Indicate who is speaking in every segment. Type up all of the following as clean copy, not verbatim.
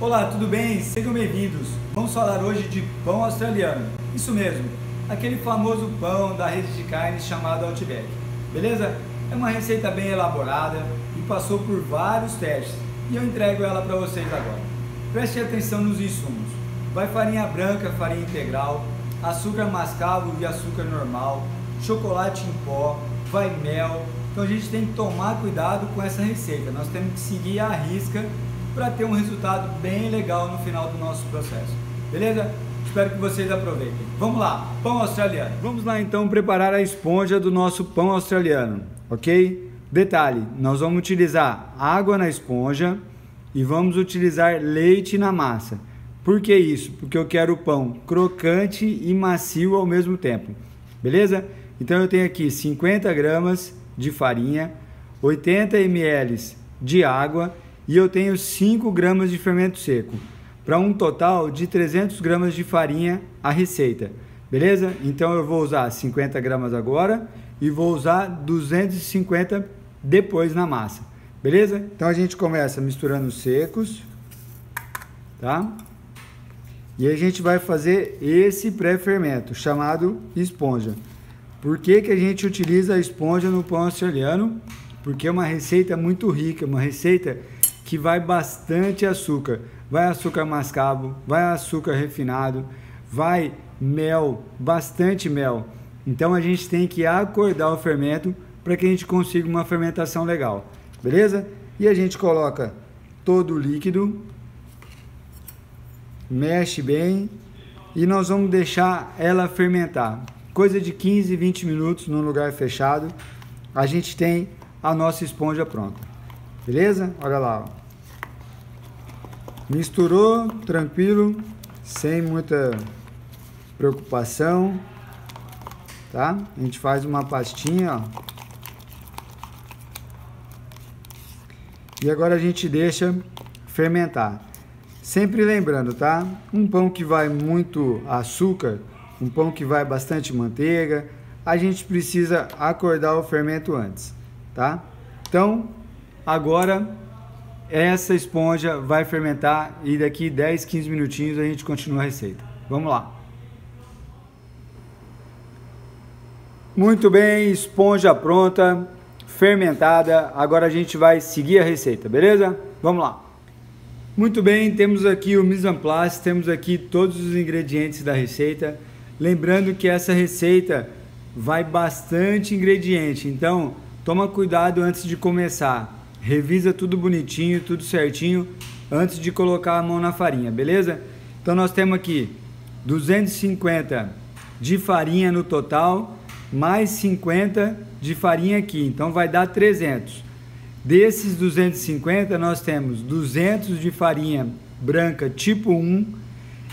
Speaker 1: Olá, tudo bem? Sejam bem-vindos. Vamos falar hoje de pão australiano. Isso mesmo, aquele famoso pão da rede de carnes chamado Outback. Beleza? É uma receita bem elaborada e passou por vários testes e eu entrego ela para vocês agora. Preste atenção nos insumos. Vai farinha branca, farinha integral, açúcar mascavo e açúcar normal, chocolate em pó, vai mel. Então a gente tem que tomar cuidado com essa receita. Nós temos que seguir à risca para ter um resultado bem legal no final do nosso processo. Beleza? Espero que vocês aproveitem. Vamos lá, pão australiano. Vamos lá então preparar a esponja do nosso pão australiano, ok? Detalhe, nós vamos utilizar água na esponja e vamos utilizar leite na massa. Por que isso? Porque eu quero o pão crocante e macio ao mesmo tempo. Beleza? Então eu tenho aqui 50 gramas de farinha, 80 ml de água e eu tenho 5 gramas de fermento seco, para um total de 300 gramas de farinha a receita, beleza? Então eu vou usar 50 gramas agora e vou usar 250 depois na massa, beleza? Então a gente começa misturando os secos, tá? E a gente vai fazer esse pré-fermento, chamado esponja. Por que que a gente utiliza a esponja no pão australiano? Porque é uma receita muito rica, uma receita que vai bastante açúcar. Vai açúcar mascavo, vai açúcar refinado, vai mel, bastante mel. Então a gente tem que acordar o fermento para que a gente consiga uma fermentação legal, beleza? E a gente coloca todo o líquido, mexe bem e nós vamos deixar ela fermentar. Coisa de 15, 20 minutos num lugar fechado, a gente tem a nossa esponja pronta. Beleza? Olha lá, ó. Misturou, tranquilo, sem muita preocupação, tá? A gente faz uma pastinha, ó. E agora a gente deixa fermentar. Sempre lembrando, tá? Um pão que vai muito açúcar, um pão que vai bastante manteiga, a gente precisa acordar o fermento antes, tá? Então, agora essa esponja vai fermentar e daqui 10, 15 minutinhos a gente continua a receita. Vamos lá. Muito bem, esponja pronta, fermentada. Agora a gente vai seguir a receita, beleza? Vamos lá. Muito bem, temos aqui o mise en place, temos aqui todos os ingredientes da receita. Lembrando que essa receita vai bastante ingrediente, então toma cuidado antes de começar. Revisa tudo bonitinho, tudo certinho antes de colocar a mão na farinha, beleza? Então nós temos aqui 250 de farinha no total, mais 50 de farinha aqui, então vai dar 300. Desses 250 nós temos 200 de farinha branca tipo 1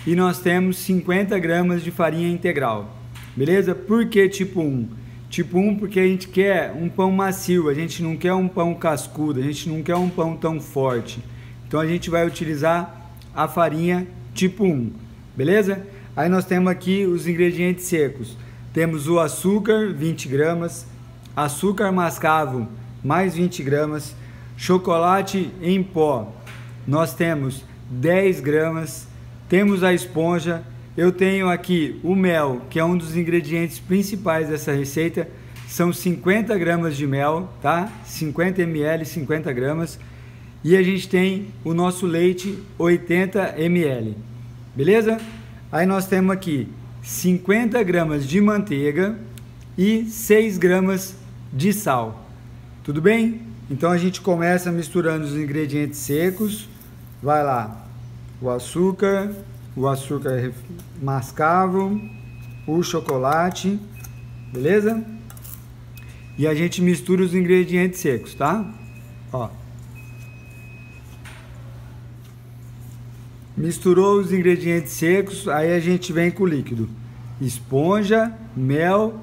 Speaker 1: e nós temos 50 gramas de farinha integral, beleza? Por que tipo 1? Tipo 1 porque a gente quer um pão macio, a gente não quer um pão cascudo, a gente não quer um pão tão forte. Então a gente vai utilizar a farinha tipo 1, beleza? Aí nós temos aqui os ingredientes secos. Temos o açúcar, 20 gramas, açúcar mascavo, mais 20 gramas, chocolate em pó, nós temos 10 gramas, temos a esponja. Eu tenho aqui o mel, que é um dos ingredientes principais dessa receita, são 50 gramas de mel, tá? 50 ml, 50 gramas. E a gente tem o nosso leite, 80 ml, beleza? Aí nós temos aqui 50 gramas de manteiga e 6 gramas de sal. Tudo bem? Então a gente começa misturando os ingredientes secos. Vai lá, o açúcar mascavo, o chocolate, beleza? E a gente mistura os ingredientes secos, tá? Ó. Misturou os ingredientes secos, aí a gente vem com o líquido. Esponja, mel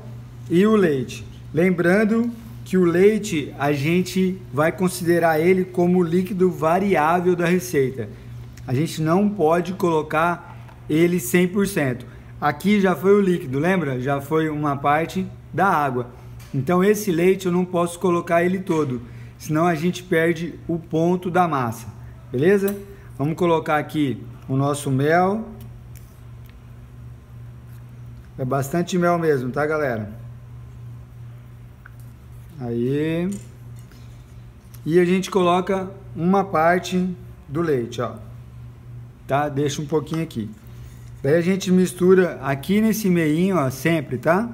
Speaker 1: e o leite. Lembrando que o leite a gente vai considerar ele como líquido variável da receita. A gente não pode colocar ele 100%. Aqui já foi o líquido, lembra? Já foi uma parte da água. Então esse leite eu não posso colocar ele todo, senão a gente perde o ponto da massa, beleza? Vamos colocar aqui o nosso mel. É bastante mel mesmo, tá, galera? Aí. E a gente coloca uma parte do leite, ó. Tá? Deixa um pouquinho aqui. Daí a gente mistura aqui nesse meinho, ó, sempre, tá?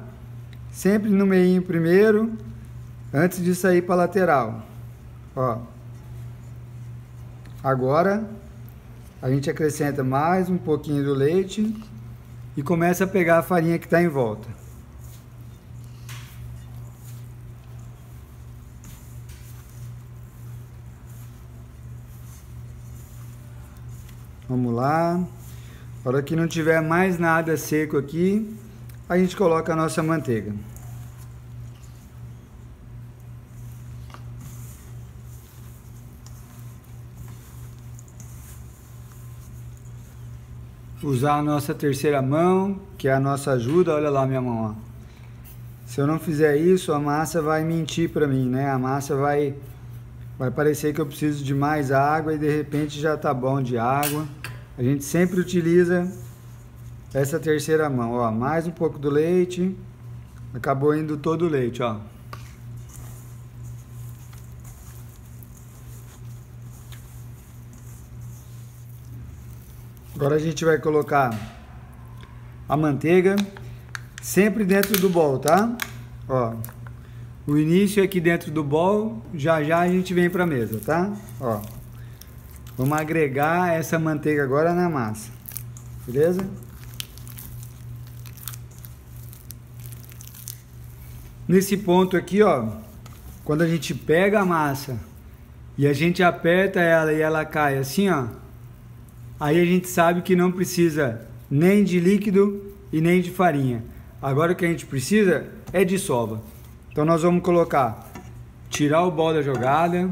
Speaker 1: Sempre no meinho primeiro, antes de sair para lateral. Ó. Agora a gente acrescenta mais um pouquinho do leite e começa a pegar a farinha que está em volta. Vamos lá. Na hora que não tiver mais nada seco aqui, a gente coloca a nossa manteiga. Usar a nossa terceira mão, que é a nossa ajuda. Olha lá minha mão, ó. Se eu não fizer isso, a massa vai mentir para mim, né? A massa vai parecer que eu preciso de mais água e de repente já tá bom de água. A gente sempre utiliza essa terceira mão, ó. Mais um pouco do leite. Acabou indo todo o leite, ó. Agora a gente vai colocar a manteiga sempre dentro do bol, tá? Ó. O início é aqui dentro do bol, já já a gente vem para a mesa, tá? Ó. Vamos agregar essa manteiga agora na massa. Beleza? Nesse ponto aqui, ó, quando a gente pega a massa e a gente aperta ela e ela cai assim, ó, aí a gente sabe que não precisa nem de líquido e nem de farinha. Agora o que a gente precisa é de sova. Então nós vamos colocar, tirar o bol da jogada,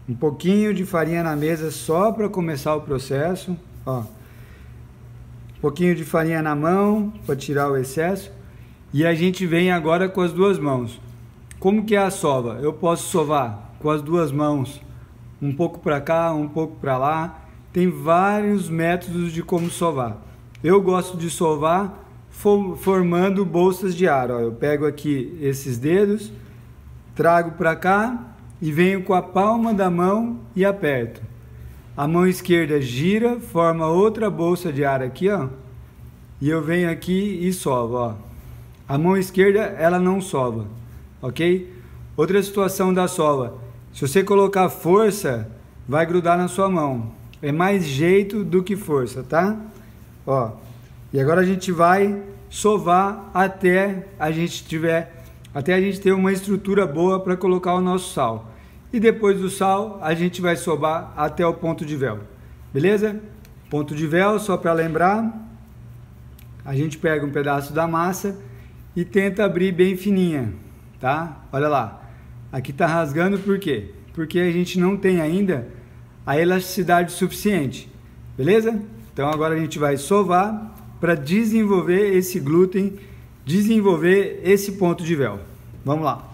Speaker 1: um pouquinho de farinha na mesa só para começar o processo, ó. Um pouquinho de farinha na mão para tirar o excesso. E a gente vem agora com as duas mãos. Como que é a sova? Eu posso sovar com as duas mãos, um pouco para cá, um pouco para lá. Tem vários métodos de como sovar. Eu gosto de sovar formando bolsas de ar. Ó, eu pego aqui esses dedos, trago para cá e venho com a palma da mão e aperto. A mão esquerda gira, forma outra bolsa de ar aqui, ó. E eu venho aqui e sovo, ó. A mão esquerda, ela não sova, ok? Outra situação da sova. Se você colocar força, vai grudar na sua mão. É mais jeito do que força, tá? Ó. E agora a gente vai sovar até a gente ter uma estrutura boa para colocar o nosso sal. E depois do sal, a gente vai sovar até o ponto de véu. Beleza? Ponto de véu, só para lembrar, a gente pega um pedaço da massa e tenta abrir bem fininha, tá? Olha lá. Aqui tá rasgando por quê? Porque a gente não tem ainda a elasticidade suficiente. Beleza? Então agora a gente vai sovar para desenvolver esse glúten, desenvolver esse ponto de véu. Vamos lá.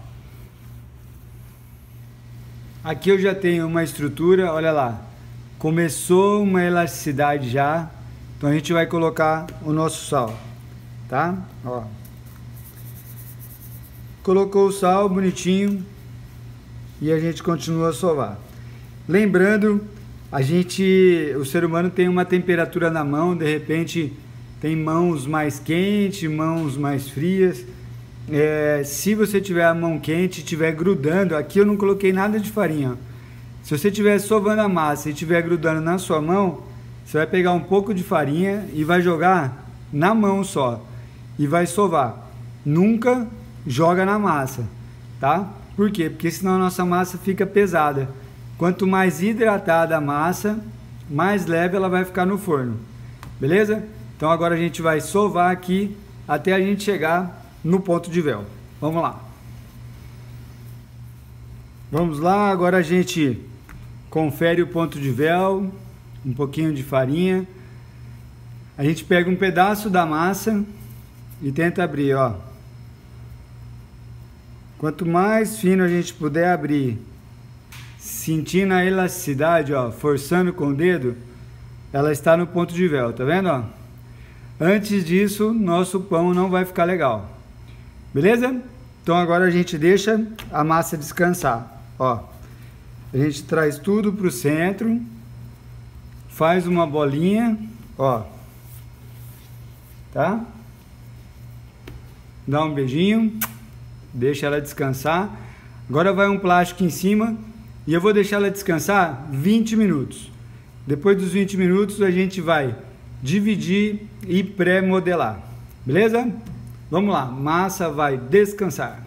Speaker 1: Aqui eu já tenho uma estrutura, olha lá. Começou uma elasticidade já. Então a gente vai colocar o nosso sal, tá? Ó. Colocou o sal bonitinho e a gente continua a sovar. Lembrando, o ser humano tem uma temperatura na mão, de repente tem mãos mais quentes, mãos mais frias. Se você tiver a mão quente, estiver grudando, aqui eu não coloquei nada de farinha. Se você estiver sovando a massa e estiver grudando na sua mão, você vai pegar um pouco de farinha e vai jogar na mão só e vai sovar. Nunca joga na massa, tá? Por quê? Porque senão a nossa massa fica pesada. Quanto mais hidratada a massa, mais leve ela vai ficar no forno. Beleza? Então agora a gente vai sovar aqui até a gente chegar no ponto de véu. Vamos lá. Vamos lá, agora a gente confere o ponto de véu, um pouquinho de farinha. A gente pega um pedaço da massa e tenta abrir, ó. Quanto mais fino a gente puder abrir, sentindo a elasticidade, ó, forçando com o dedo, ela está no ponto de véu, tá vendo, ó? Antes disso, nosso pão não vai ficar legal. Beleza? Então agora a gente deixa a massa descansar, ó. A gente traz tudo pro centro, faz uma bolinha, ó. Tá? Dá um beijinho, deixa ela descansar. Agora vai um plástico em cima e eu vou deixar ela descansar 20 minutos. Depois dos 20 minutos a gente vai dividir e pré-modelar. Beleza? Vamos lá, massa vai descansar.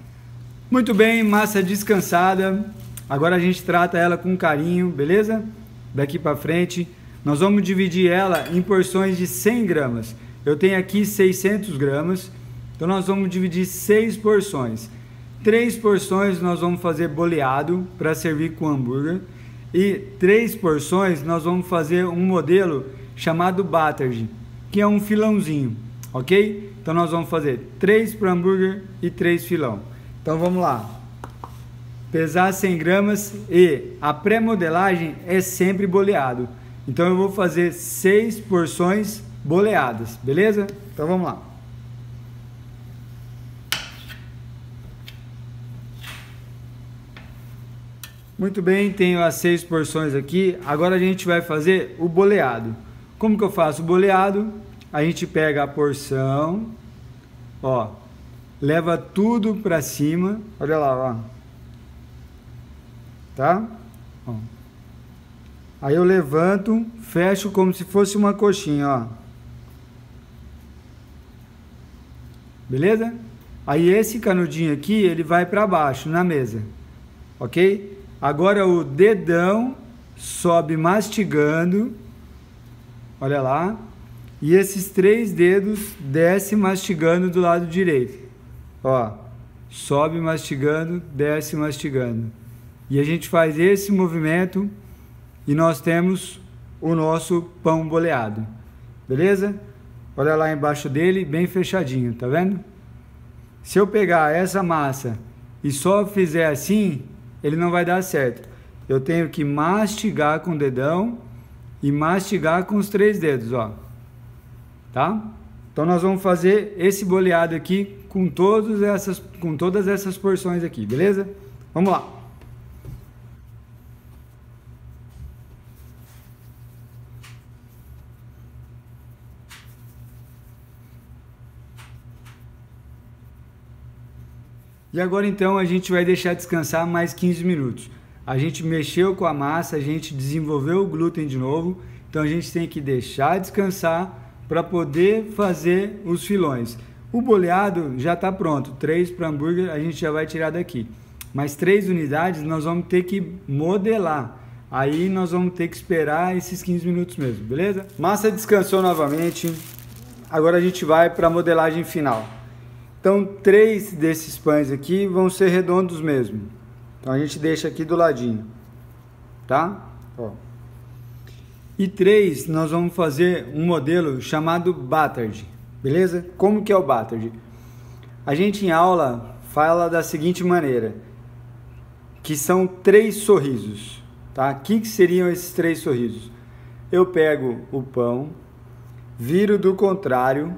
Speaker 1: Muito bem, massa descansada. Agora a gente trata ela com carinho, beleza? Daqui para frente, nós vamos dividir ela em porções de 100 gramas. Eu tenho aqui 600 gramas, então nós vamos dividir 6 porções. 3 porções nós vamos fazer boleado para servir com hambúrguer. E 3 porções nós vamos fazer um modelo chamado Batterj, que é um filãozinho, ok? Então nós vamos fazer 3 para hambúrguer e 3 filão. Então vamos lá. Pesar 100 gramas e a pré-modelagem é sempre boleado. Então eu vou fazer 6 porções boleadas, beleza? Então vamos lá. Muito bem, tenho as 6 porções aqui. Agora a gente vai fazer o boleado. Como que eu faço o boleado? A gente pega a porção, ó, leva tudo para cima, olha lá, ó. Tá? Ó. Aí eu levanto, fecho como se fosse uma coxinha, ó. Beleza? Aí esse canudinho aqui, ele vai para baixo na mesa, ok? Agora o dedão sobe mastigando, olha lá, e esses 3 dedos desce mastigando do lado direito, ó, sobe mastigando, desce mastigando, e a gente faz esse movimento e nós temos o nosso pão boleado, beleza? Olha lá embaixo dele, bem fechadinho, tá vendo? Se eu pegar essa massa e só fizer assim, ele não vai dar certo. Eu tenho que mastigar com o dedão e mastigar com os 3 dedos, ó. Tá? Então nós vamos fazer esse boleado aqui com todas essas porções aqui, beleza? Vamos lá. E agora então a gente vai deixar descansar mais 15 minutos. A gente mexeu com a massa, a gente desenvolveu o glúten de novo, então a gente tem que deixar descansar para poder fazer os filões. O boleado já está pronto, 3 para hambúrguer a gente já vai tirar daqui. Mas 3 unidades nós vamos ter que modelar. Aí nós vamos ter que esperar esses 15 minutos mesmo, beleza? Massa descansou novamente, agora a gente vai para a modelagem final. Então 3 desses pães aqui vão ser redondos mesmo. Então a gente deixa aqui do ladinho, tá? Ó. E 3 nós vamos fazer um modelo chamado Batterj, beleza? Como que é o Batterj? A gente em aula fala da seguinte maneira, que são 3 sorrisos, tá? O que seriam esses 3 sorrisos? Eu pego o pão, viro do contrário,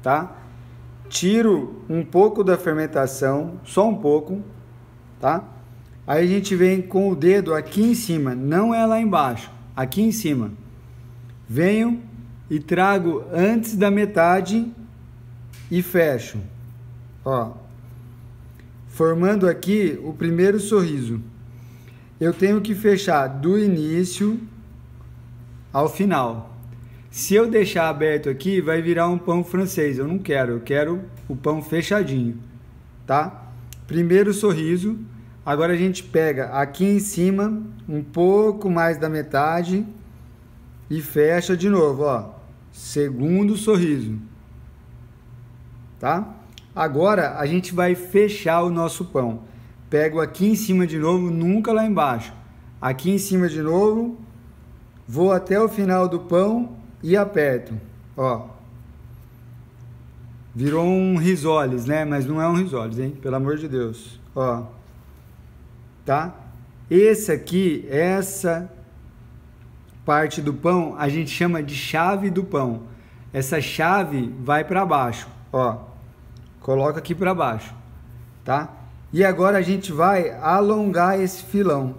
Speaker 1: tá? Tiro um pouco da fermentação, só um pouco, tá? Aí a gente vem com o dedo aqui em cima, não é lá embaixo, aqui em cima. Venho e trago antes da metade e fecho, ó. Formando aqui o primeiro sorriso. Eu tenho que fechar do início ao final. Se eu deixar aberto aqui, vai virar um pão francês. Eu não quero, eu quero o pão fechadinho, tá? Primeiro sorriso. Agora a gente pega aqui em cima, um pouco mais da metade e fecha de novo, ó. Segundo sorriso, tá? Agora a gente vai fechar o nosso pão. Pego aqui em cima de novo, nunca lá embaixo. Aqui em cima de novo, vou até o final do pão e aperto, ó. Virou um risoles, né? Mas não é um risoles, hein? Pelo amor de Deus, ó. Tá? Esse aqui, essa parte do pão a gente chama de chave do pão. Essa chave vai para baixo, ó. Coloca aqui para baixo, tá? E agora a gente vai alongar esse filão,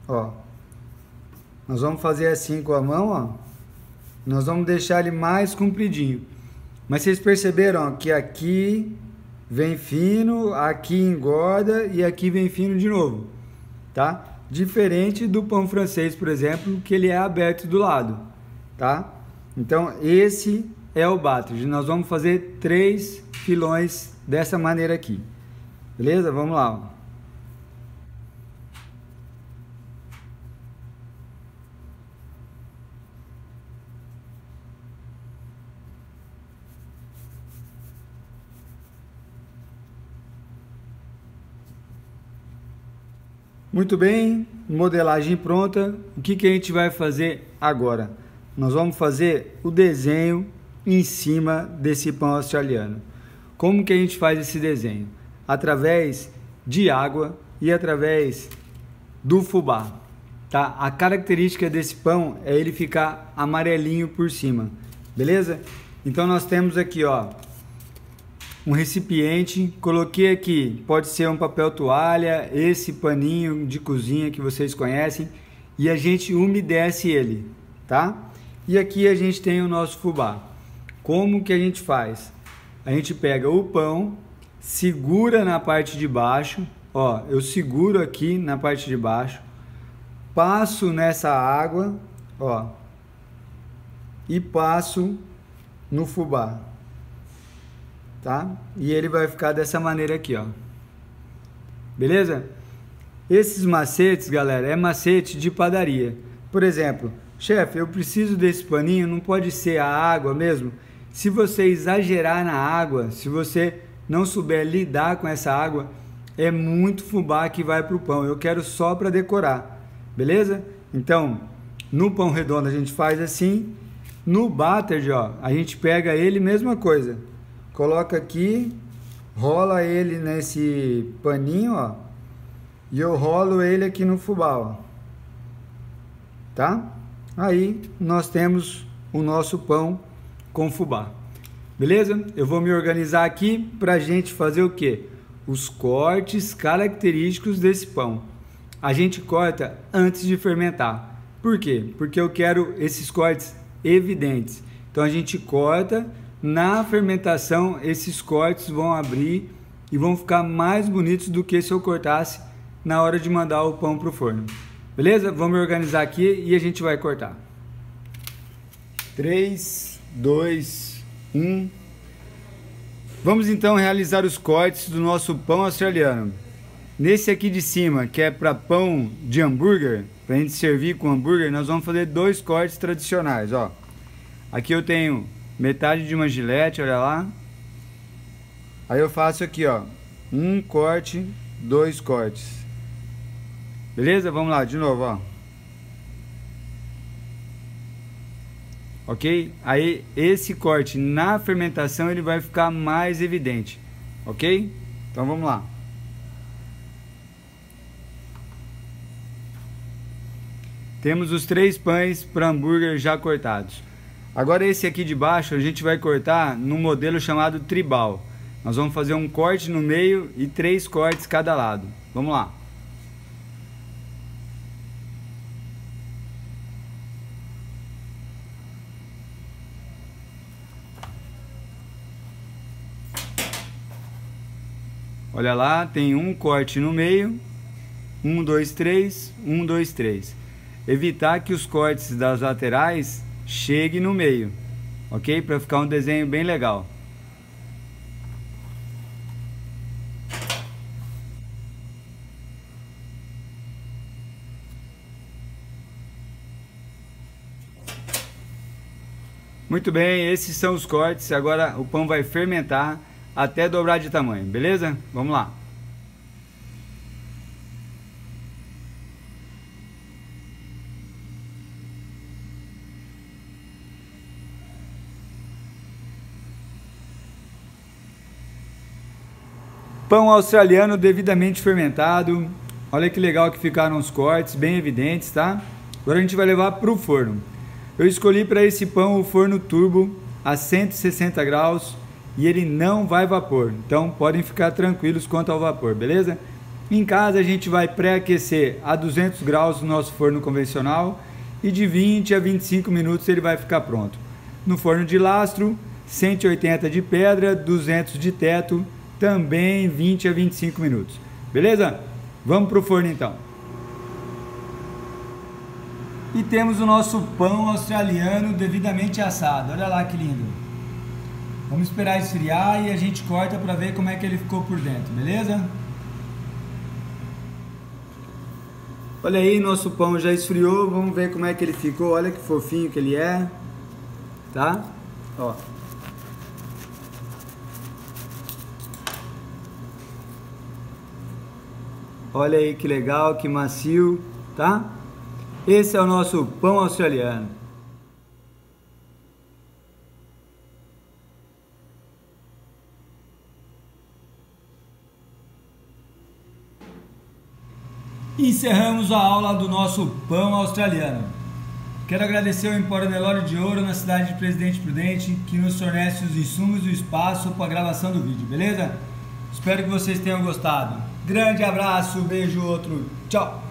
Speaker 1: ó. Nós vamos fazer assim com a mão, ó. Nós vamos deixar ele mais compridinho. Mas vocês perceberam, ó, que aqui vem fino, aqui engorda e aqui vem fino de novo, tá? Diferente do pão francês, por exemplo, que ele é aberto do lado, tá? Então esse é o Battered. Nós vamos fazer 3 filões dessa maneira aqui, beleza? Vamos lá, ó. Muito bem, modelagem pronta. O que a gente vai fazer agora? Nós vamos fazer o desenho em cima desse pão australiano. Como que a gente faz esse desenho? Através de água e através do fubá, tá? A característica desse pão é ele ficar amarelinho por cima, beleza? Então nós temos aqui, ó, um recipiente, coloquei aqui, pode ser um papel toalha, esse paninho de cozinha que vocês conhecem, e a gente umedece ele, tá? E aqui a gente tem o nosso fubá. Como que a gente faz? A gente pega o pão, segura na parte de baixo, ó, eu seguro aqui na parte de baixo, passo nessa água, ó, e passo no fubá. Tá? E ele vai ficar dessa maneira aqui, ó. Beleza? Esses macetes, galera, é macete de padaria. Por exemplo, chefe, eu preciso desse paninho, não pode ser a água mesmo? Se você exagerar na água, se você não souber lidar com essa água, é muito fubá que vai pro pão. Eu quero só para decorar. Beleza? Então, no pão redondo a gente faz assim. No Battered, ó, a gente pega ele, mesma coisa. Coloca aqui, rola ele nesse paninho, ó, e eu rolo ele aqui no fubá, ó, tá? Aí nós temos o nosso pão com fubá, beleza? Eu vou me organizar aqui pra gente fazer o que? Os cortes característicos desse pão. A gente corta antes de fermentar. Por quê? Porque eu quero esses cortes evidentes. Então a gente corta. Na fermentação, esses cortes vão abrir e vão ficar mais bonitos do que se eu cortasse na hora de mandar o pão para o forno. Beleza? Vamos organizar aqui e a gente vai cortar. 3, 2, 1. Vamos então realizar os cortes do nosso pão australiano. Nesse aqui de cima, que é para pão de hambúrguer, para a gente servir com hambúrguer, nós vamos fazer 2 cortes tradicionais, ó. Aqui eu tenho metade de uma gilete, olha lá. Aí eu faço aqui, ó, 1 corte, 2 cortes. Beleza? Vamos lá, de novo, ó. Ok? Aí esse corte na fermentação ele vai ficar mais evidente. Ok? Então vamos lá. Temos os 3 pães para hambúrguer já cortados. Agora esse aqui de baixo a gente vai cortar num modelo chamado tribal. Nós vamos fazer um corte no meio e 3 cortes cada lado. Vamos lá. Olha lá, tem um corte no meio. 1, 2, 3, 1, 2, 3. Evitar que os cortes das laterais chegue no meio, ok? Para ficar um desenho bem legal. Muito bem, esses são os cortes. Agora o pão vai fermentar até dobrar de tamanho, beleza? Vamos lá. Pão australiano devidamente fermentado. Olha que legal que ficaram os cortes, bem evidentes, tá? Agora a gente vai levar para o forno. Eu escolhi para esse pão o forno turbo a 160 graus e ele não vai vapor. Então podem ficar tranquilos quanto ao vapor, beleza? Em casa a gente vai pré-aquecer a 200 graus no nosso forno convencional e de 20 a 25 minutos ele vai ficar pronto. No forno de lastro, 180 de pedra, 200 de teto, também 20 a 25 minutos. Beleza? Vamos para o forno então. E temos o nosso pão australiano devidamente assado. Olha lá que lindo. Vamos esperar esfriar e a gente corta para ver como é que ele ficou por dentro, beleza? Olha aí, nosso pão já esfriou, vamos ver como é que ele ficou. Olha que fofinho que ele é, tá? Ó. Olha aí que legal, que macio, tá? Esse é o nosso pão australiano. Encerramos a aula do nosso pão australiano. Quero agradecer ao Empório Nelore de Ouro, na cidade de Presidente Prudente, que nos fornece os insumos e o espaço para a gravação do vídeo, beleza? Espero que vocês tenham gostado. Grande abraço, beijo, outro, tchau!